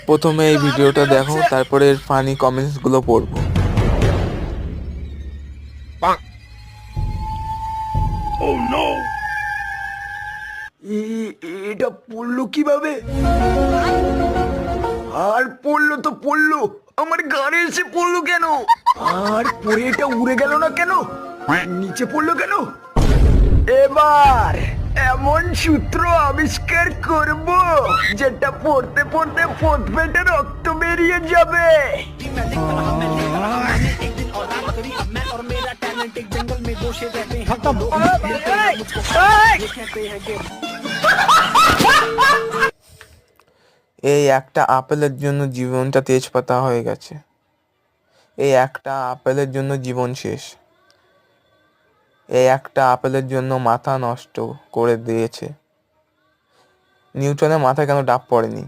প্রথমে এই ভিডিওটা দেখো, তারপরে এর ফানি কমেন্টসগুলো পড়বো। এটা পড়লো কিভাবে? আর পড়লো তো পড়লো, আমার গাড়ি এসে পড়লো কেন? আর পরে এটা উড়ে গেল না কেন? নিচে পড়লো কেন? এবার এমন সূত্র আবিষ্কার করব যেটা পড়তে পড়তে পথ পেটে রক্ত বেরিয়ে যাবে। এই একটা আপেলের জন্য জীবনটা তেজপাতা হয়ে গেছে। এই একটা আপেলের জন্য জীবন শেষ। এই একটা আপেলের জন্য মাথা নষ্ট করে দিয়েছে। নিউটনের মাথায় কেন ডাব পড়েনি?